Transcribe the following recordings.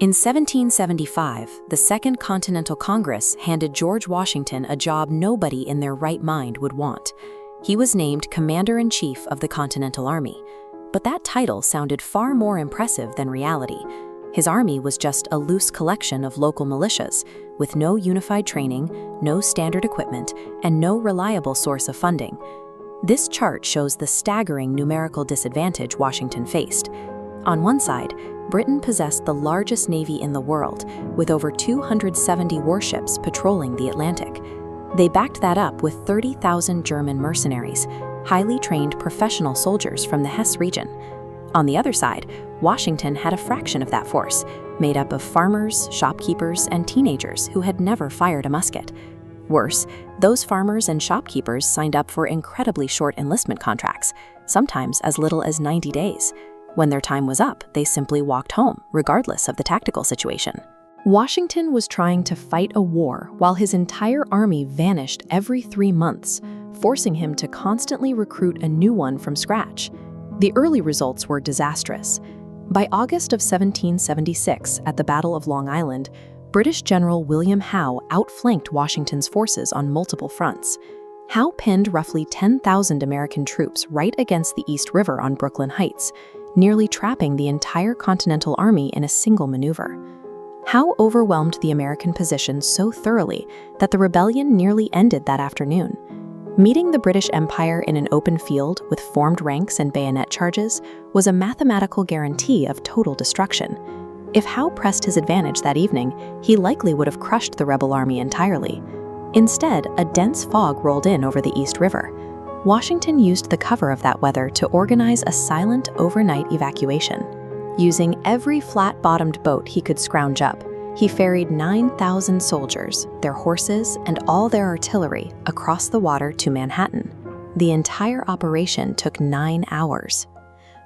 In 1775, the Second Continental Congress handed George Washington a job nobody in their right mind would want. He was named Commander-in-Chief of the Continental Army. But that title sounded far more impressive than reality. His army was just a loose collection of local militias, with no unified training, no standard equipment, and no reliable source of funding. This chart shows the staggering numerical disadvantage Washington faced. On one side, Britain possessed the largest navy in the world, with over 270 warships patrolling the Atlantic. They backed that up with 30,000 German mercenaries, highly trained professional soldiers from the Hesse region. On the other side, Washington had a fraction of that force, made up of farmers, shopkeepers, and teenagers who had never fired a musket. Worse, those farmers and shopkeepers signed up for incredibly short enlistment contracts, sometimes as little as 90 days. When their time was up, they simply walked home, regardless of the tactical situation. Washington was trying to fight a war while his entire army vanished every 3 months, forcing him to constantly recruit a new one from scratch. The early results were disastrous. By August of 1776, at the Battle of Long Island, British General William Howe outflanked Washington's forces on multiple fronts. Howe pinned roughly 10,000 American troops right against the East River on Brooklyn Heights, nearly trapping the entire Continental Army in a single maneuver. Howe overwhelmed the American position so thoroughly that the rebellion nearly ended that afternoon. Meeting the British Empire in an open field with formed ranks and bayonet charges was a mathematical guarantee of total destruction. If Howe pressed his advantage that evening, he likely would have crushed the rebel army entirely. Instead, a dense fog rolled in over the East River. Washington used the cover of that weather to organize a silent overnight evacuation. Using every flat-bottomed boat he could scrounge up, he ferried 9,000 soldiers, their horses, and all their artillery across the water to Manhattan. The entire operation took 9 hours.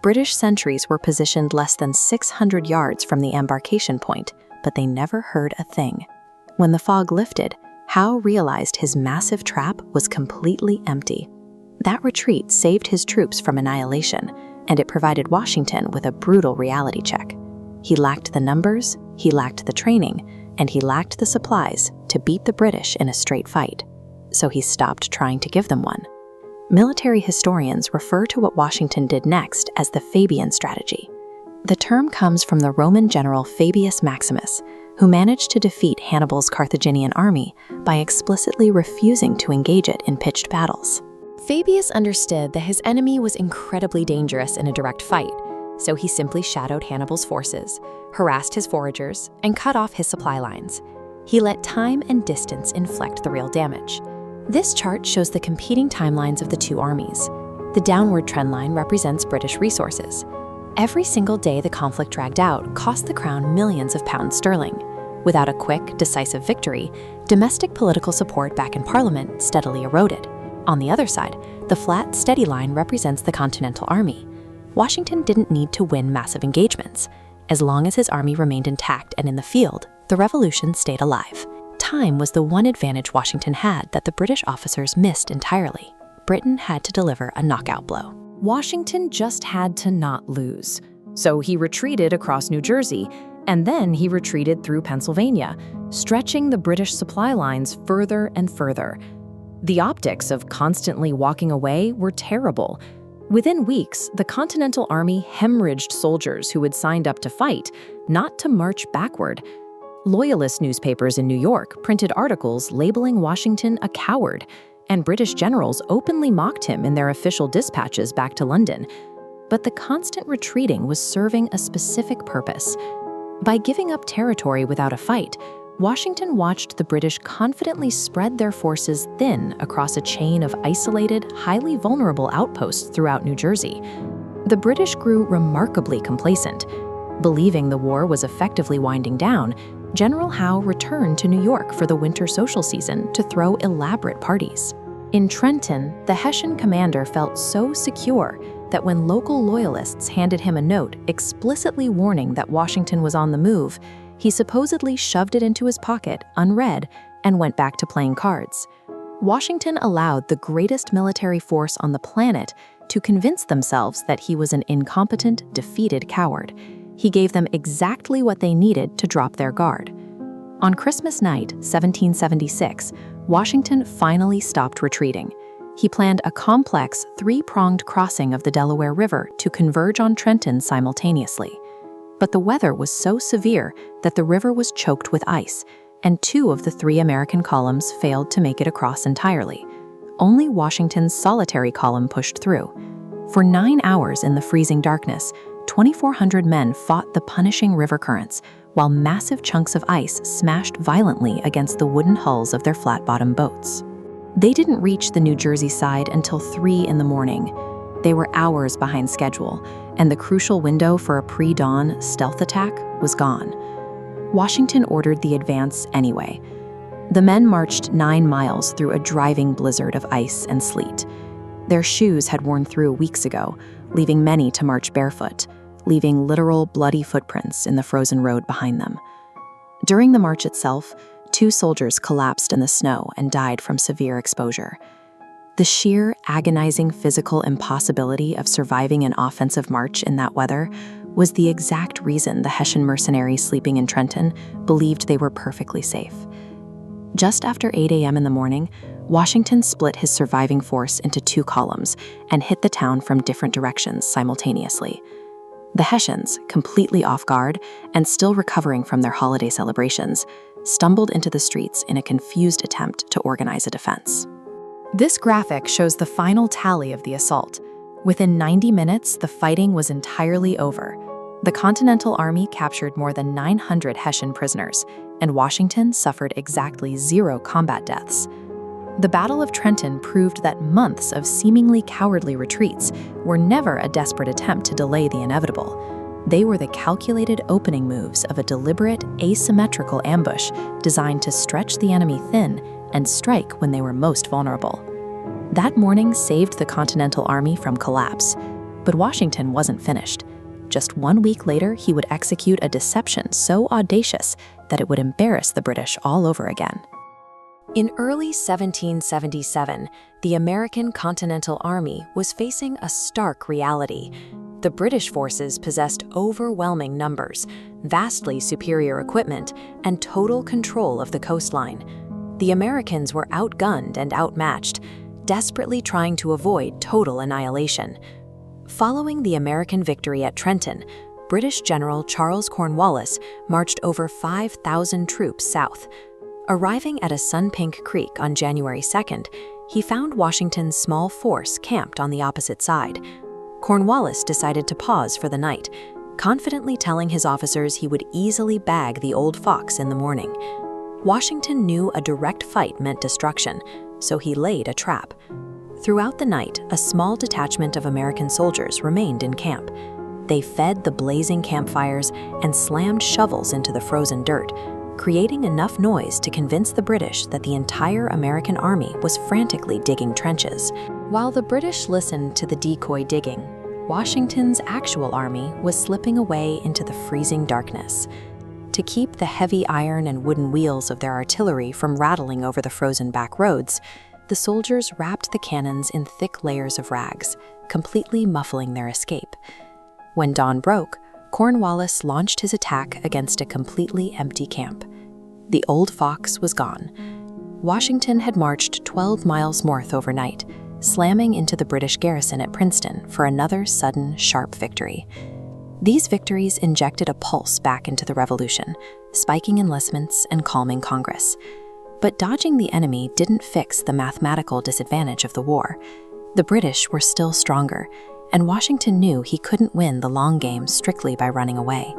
British sentries were positioned less than 600 yards from the embarkation point, but they never heard a thing. When the fog lifted, Howe realized his massive trap was completely empty. That retreat saved his troops from annihilation, and it provided Washington with a brutal reality check. He lacked the numbers, he lacked the training, and he lacked the supplies to beat the British in a straight fight. So he stopped trying to give them one. Military historians refer to what Washington did next as the Fabian strategy. The term comes from the Roman general Fabius Maximus, who managed to defeat Hannibal's Carthaginian army by explicitly refusing to engage it in pitched battles. Fabius understood that his enemy was incredibly dangerous in a direct fight, so he simply shadowed Hannibal's forces, harassed his foragers, and cut off his supply lines. He let time and distance inflict the real damage. This chart shows the competing timelines of the two armies. The downward trend line represents British resources. Every single day the conflict dragged out cost the crown millions of pounds sterling. Without a quick, decisive victory, domestic political support back in Parliament steadily eroded. On the other side, the flat, steady line represents the Continental Army. Washington didn't need to win massive engagements. As long as his army remained intact and in the field, the revolution stayed alive. Time was the one advantage Washington had that the British officers missed entirely. Britain had to deliver a knockout blow. Washington just had to not lose. So he retreated across New Jersey, and then he retreated through Pennsylvania, stretching the British supply lines further and further. The optics of constantly walking away were terrible. Within weeks, the Continental Army hemorrhaged soldiers who had signed up to fight, not to march backward. Loyalist newspapers in New York printed articles labeling Washington a coward, and British generals openly mocked him in their official dispatches back to London. But the constant retreating was serving a specific purpose. By giving up territory without a fight, Washington watched the British confidently spread their forces thin across a chain of isolated, highly vulnerable outposts throughout New Jersey. The British grew remarkably complacent. Believing the war was effectively winding down, General Howe returned to New York for the winter social season to throw elaborate parties. In Trenton, the Hessian commander felt so secure that when local loyalists handed him a note explicitly warning that Washington was on the move, he supposedly shoved it into his pocket, unread, and went back to playing cards. Washington allowed the greatest military force on the planet to convince themselves that he was an incompetent, defeated coward. He gave them exactly what they needed to drop their guard. On Christmas night, 1776, Washington finally stopped retreating. He planned a complex, three-pronged crossing of the Delaware River to converge on Trenton simultaneously. But the weather was so severe that the river was choked with ice, and 2 of the 3 American columns failed to make it across entirely. Only Washington's solitary column pushed through. For 9 hours in the freezing darkness, 2,400 men fought the punishing river currents, while massive chunks of ice smashed violently against the wooden hulls of their flat-bottom boats. They didn't reach the New Jersey side until 3 in the morning. They were hours behind schedule, and the crucial window for a pre-dawn stealth attack was gone. Washington ordered the advance anyway. The men marched 9 miles through a driving blizzard of ice and sleet. Their shoes had worn through weeks ago, leaving many to march barefoot, leaving literal bloody footprints in the frozen road behind them. During the march itself, 2 soldiers collapsed in the snow and died from severe exposure. The sheer, agonizing physical impossibility of surviving an offensive march in that weather was the exact reason the Hessian mercenaries sleeping in Trenton believed they were perfectly safe. Just after 8 a.m. in the morning, Washington split his surviving force into 2 columns and hit the town from different directions simultaneously. The Hessians, completely off guard and still recovering from their holiday celebrations, stumbled into the streets in a confused attempt to organize a defense. This graphic shows the final tally of the assault. Within 90 minutes, the fighting was entirely over. The Continental Army captured more than 900 Hessian prisoners, and Washington suffered exactly 0 combat deaths. The Battle of Trenton proved that months of seemingly cowardly retreats were never a desperate attempt to delay the inevitable. They were the calculated opening moves of a deliberate, asymmetrical ambush designed to stretch the enemy thin and strike when they were most vulnerable. That morning saved the Continental Army from collapse, but Washington wasn't finished. Just 1 week later, he would execute a deception so audacious that it would embarrass the British all over again. In early 1777, the American Continental Army was facing a stark reality. The British forces possessed overwhelming numbers, vastly superior equipment, and total control of the coastline. The Americans were outgunned and outmatched, desperately trying to avoid total annihilation. Following the American victory at Trenton, British General Charles Cornwallis marched over 5,000 troops south. Arriving at a Sunpink Creek on January 2nd, he found Washington's small force camped on the opposite side. Cornwallis decided to pause for the night, confidently telling his officers he would easily bag the old fox in the morning. Washington knew a direct fight meant destruction, so he laid a trap. Throughout the night, a small detachment of American soldiers remained in camp. They fed the blazing campfires and slammed shovels into the frozen dirt, creating enough noise to convince the British that the entire American army was frantically digging trenches. While the British listened to the decoy digging, Washington's actual army was slipping away into the freezing darkness. To keep the heavy iron and wooden wheels of their artillery from rattling over the frozen back roads, the soldiers wrapped the cannons in thick layers of rags, completely muffling their escape. When dawn broke, Cornwallis launched his attack against a completely empty camp. The old fox was gone. Washington had marched 12 miles north overnight, slamming into the British garrison at Princeton for another sudden, sharp victory. These victories injected a pulse back into the Revolution, spiking enlistments and calming Congress. But dodging the enemy didn't fix the mathematical disadvantage of the war. The British were still stronger, and Washington knew he couldn't win the long game strictly by running away.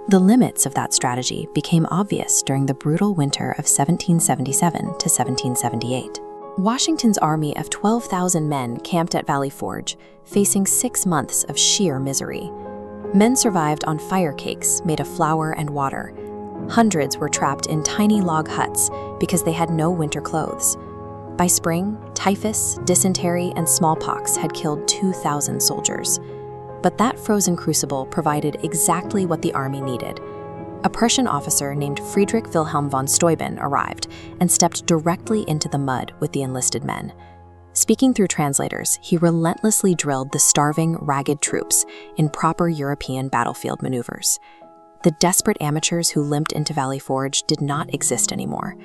The limits of that strategy became obvious during the brutal winter of 1777 to 1778. Washington's army of 12,000 men camped at Valley Forge, facing 6 months of sheer misery. Men survived on fire cakes made of flour and water. Hundreds were trapped in tiny log huts because they had no winter clothes. By spring, typhus, dysentery, and smallpox had killed 2,000 soldiers. But that frozen crucible provided exactly what the army needed. A Prussian officer named Friedrich Wilhelm von Steuben arrived and stepped directly into the mud with the enlisted men. Speaking through translators, he relentlessly drilled the starving, ragged troops in proper European battlefield maneuvers. The desperate amateurs who limped into Valley Forge did not exist anymore.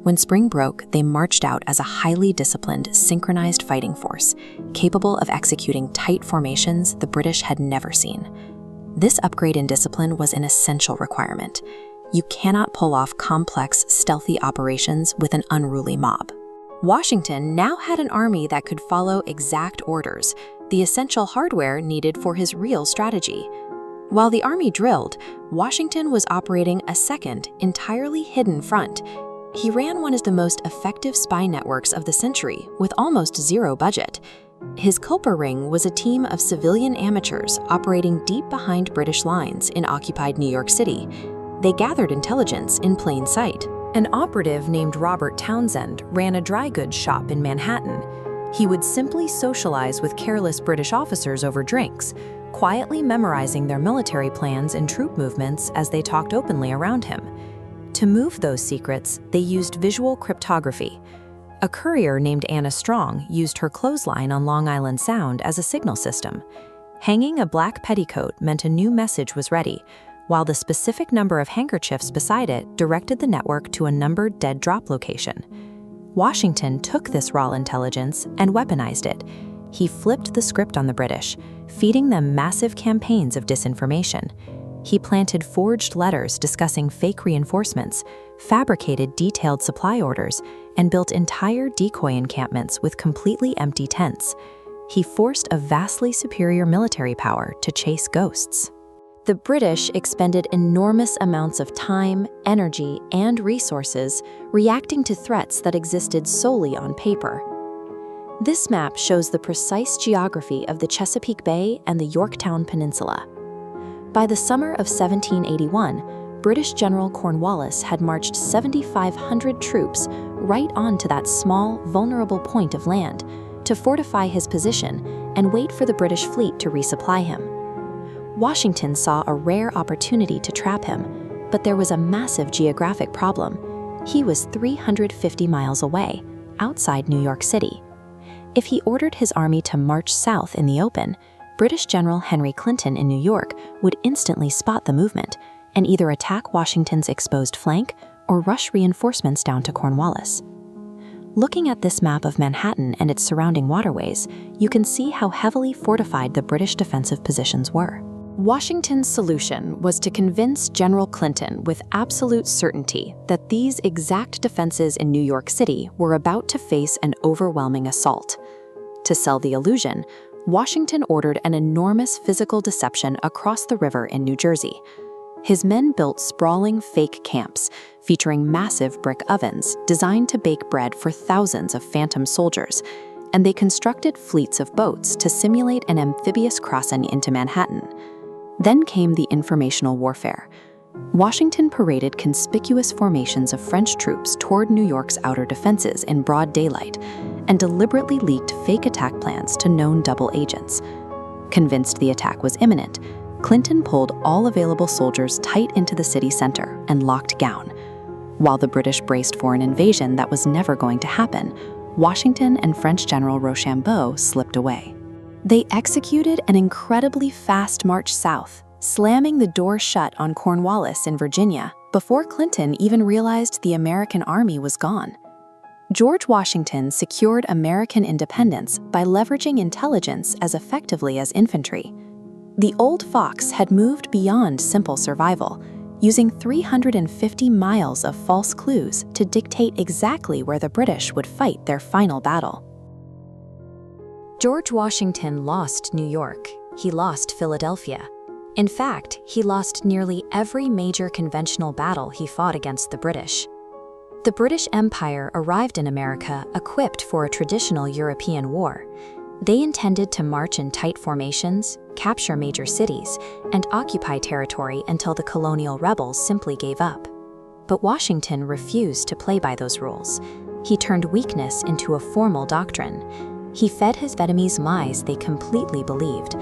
When spring broke, they marched out as a highly disciplined, synchronized fighting force, capable of executing tight formations the British had never seen. This upgrade in discipline was an essential requirement. You cannot pull off complex, stealthy operations with an unruly mob. Washington now had an army that could follow exact orders, the essential hardware needed for his real strategy. While the army drilled, Washington was operating a second, entirely hidden front. He ran one of the most effective spy networks of the century with almost zero budget. His Culper Ring was a team of civilian amateurs operating deep behind British lines in occupied New York City. They gathered intelligence in plain sight. An operative named Robert Townsend ran a dry goods shop in Manhattan. He would simply socialize with careless British officers over drinks, quietly memorizing their military plans and troop movements as they talked openly around him. To move those secrets, they used visual cryptography. A courier named Anna Strong used her clothesline on Long Island Sound as a signal system. Hanging a black petticoat meant a new message was ready, while the specific number of handkerchiefs beside it directed the network to a numbered dead drop location. Washington took this raw intelligence and weaponized it. He flipped the script on the British, feeding them massive campaigns of disinformation. He planted forged letters discussing fake reinforcements, fabricated detailed supply orders, and built entire decoy encampments with completely empty tents. He forced a vastly superior military power to chase ghosts. The British expended enormous amounts of time, energy, and resources reacting to threats that existed solely on paper. This map shows the precise geography of the Chesapeake Bay and the Yorktown Peninsula. By the summer of 1781, British General Cornwallis had marched 7,500 troops right onto that small, vulnerable point of land to fortify his position and wait for the British fleet to resupply him. Washington saw a rare opportunity to trap him, but there was a massive geographic problem. He was 350 miles away, outside New York City. If he ordered his army to march south in the open, British General Henry Clinton in New York would instantly spot the movement and either attack Washington's exposed flank or rush reinforcements down to Cornwallis. Looking at this map of Manhattan and its surrounding waterways, you can see how heavily fortified the British defensive positions were. Washington's solution was to convince General Clinton with absolute certainty that these exact defenses in New York City were about to face an overwhelming assault. To sell the illusion, Washington ordered an enormous physical deception across the river in New Jersey. His men built sprawling fake camps featuring massive brick ovens designed to bake bread for thousands of phantom soldiers, and they constructed fleets of boats to simulate an amphibious crossing into Manhattan. Then came the informational warfare. Washington paraded conspicuous formations of French troops toward New York's outer defenses in broad daylight and deliberately leaked fake attack plans to known double agents. Convinced the attack was imminent, Clinton pulled all available soldiers tight into the city center and locked down. While the British braced for an invasion that was never going to happen, Washington and French General Rochambeau slipped away. They executed an incredibly fast march south, slamming the door shut on Cornwallis in Virginia before Clinton even realized the American army was gone. George Washington secured American independence by leveraging intelligence as effectively as infantry. The old fox had moved beyond simple survival, using 350 miles of false clues to dictate exactly where the British would fight their final battle. George Washington lost New York. He lost Philadelphia. In fact, he lost nearly every major conventional battle he fought against the British. The British Empire arrived in America equipped for a traditional European war. They intended to march in tight formations, capture major cities, and occupy territory until the colonial rebels simply gave up. But Washington refused to play by those rules. He turned weakness into a formal doctrine. He fed his enemies lies they completely believed,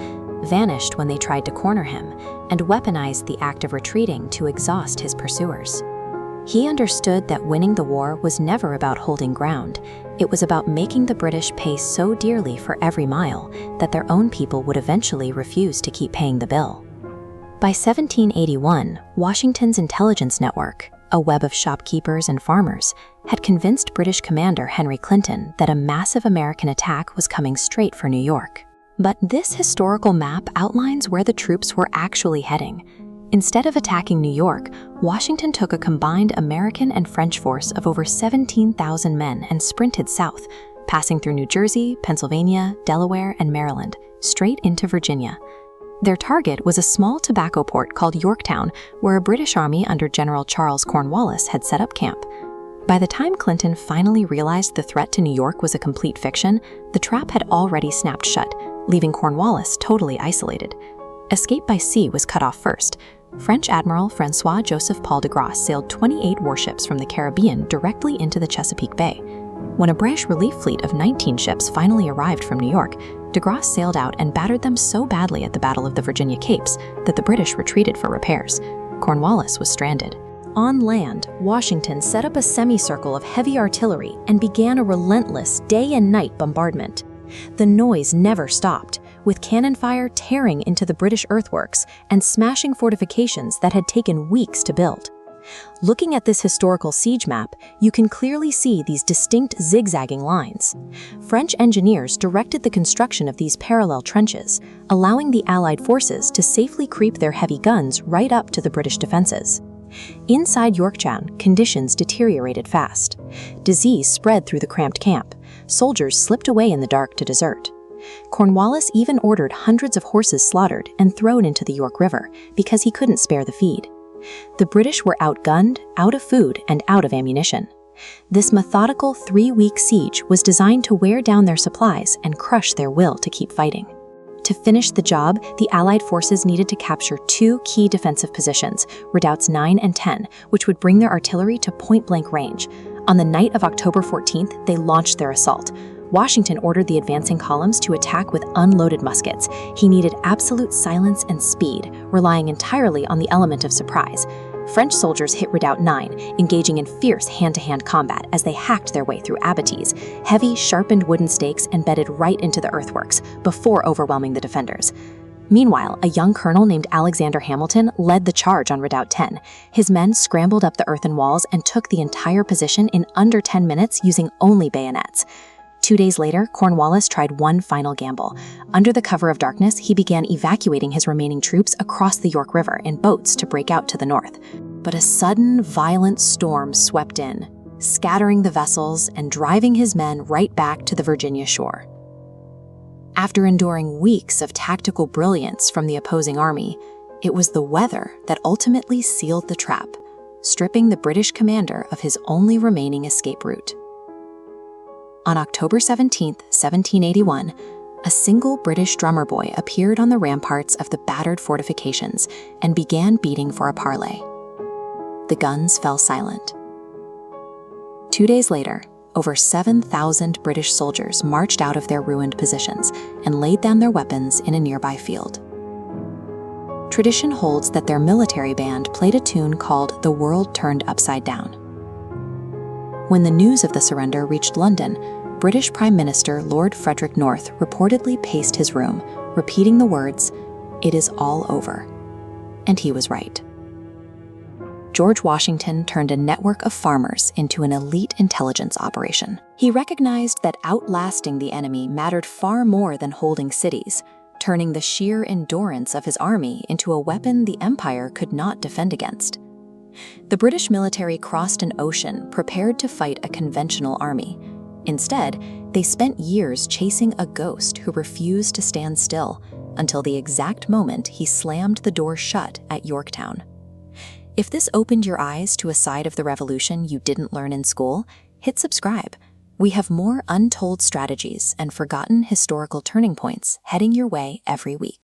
vanished when they tried to corner him, and weaponized the act of retreating to exhaust his pursuers. He understood that winning the war was never about holding ground. It was about making the British pay so dearly for every mile that their own people would eventually refuse to keep paying the bill. By 1781, Washington's intelligence network, a web of shopkeepers and farmers, had convinced British commander Henry Clinton that a massive American attack was coming straight for New York. But this historical map outlines where the troops were actually heading. Instead of attacking New York, Washington took a combined American and French force of over 17,000 men and sprinted south, passing through New Jersey, Pennsylvania, Delaware, and Maryland, straight into Virginia. Their target was a small tobacco port called Yorktown, where a British army under General Charles Cornwallis had set up camp. By the time Clinton finally realized the threat to New York was a complete fiction, the trap had already snapped shut, leaving Cornwallis totally isolated. Escape by sea was cut off first. French Admiral François-Joseph Paul de Grasse sailed 28 warships from the Caribbean directly into the Chesapeake Bay. When a British relief fleet of 19 ships finally arrived from New York, de Grasse sailed out and battered them so badly at the Battle of the Virginia Capes that the British retreated for repairs. Cornwallis was stranded. On land, Washington set up a semicircle of heavy artillery and began a relentless day and night bombardment. The noise never stopped, with cannon fire tearing into the British earthworks and smashing fortifications that had taken weeks to build. Looking at this historical siege map, you can clearly see these distinct zigzagging lines. French engineers directed the construction of these parallel trenches, allowing the Allied forces to safely creep their heavy guns right up to the British defenses. Inside Yorktown, conditions deteriorated fast. Disease spread through the cramped camp. Soldiers slipped away in the dark to desert. Cornwallis even ordered hundreds of horses slaughtered and thrown into the York River because he couldn't spare the feed. The British were outgunned, out of food, and out of ammunition. This methodical 3-week siege was designed to wear down their supplies and crush their will to keep fighting. To finish the job, the Allied forces needed to capture 2 key defensive positions, redoubts 9 and 10, which would bring their artillery to point-blank range. On the night of October 14th, they launched their assault. Washington ordered the advancing columns to attack with unloaded muskets. He needed absolute silence and speed, relying entirely on the element of surprise. French soldiers hit Redoubt 9, engaging in fierce hand-to-hand combat as they hacked their way through abatis, heavy, sharpened wooden stakes embedded right into the earthworks, before overwhelming the defenders. Meanwhile, a young colonel named Alexander Hamilton led the charge on Redoubt 10. His men scrambled up the earthen walls and took the entire position in under 10 minutes using only bayonets. 2 days later, Cornwallis tried one final gamble. Under the cover of darkness, he began evacuating his remaining troops across the York River in boats to break out to the north. But a sudden, violent storm swept in, scattering the vessels and driving his men right back to the Virginia shore. After enduring weeks of tactical brilliance from the opposing army, it was the weather that ultimately sealed the trap, stripping the British commander of his only remaining escape route. On October 17, 1781, a single British drummer boy appeared on the ramparts of the battered fortifications and began beating for a parley. The guns fell silent. 2 days later, over 7,000 British soldiers marched out of their ruined positions and laid down their weapons in a nearby field. Tradition holds that their military band played a tune called "The World Turned Upside Down." When the news of the surrender reached London, British Prime Minister Lord Frederick North reportedly paced his room, repeating the words, "It is all over." And he was right. George Washington turned a network of farmers into an elite intelligence operation. He recognized that outlasting the enemy mattered far more than holding cities, turning the sheer endurance of his army into a weapon the Empire could not defend against. The British military crossed an ocean prepared to fight a conventional army. Instead, they spent years chasing a ghost who refused to stand still until the exact moment he slammed the door shut at Yorktown. If this opened your eyes to a side of the revolution you didn't learn in school, hit subscribe. We have more untold strategies and forgotten historical turning points heading your way every week.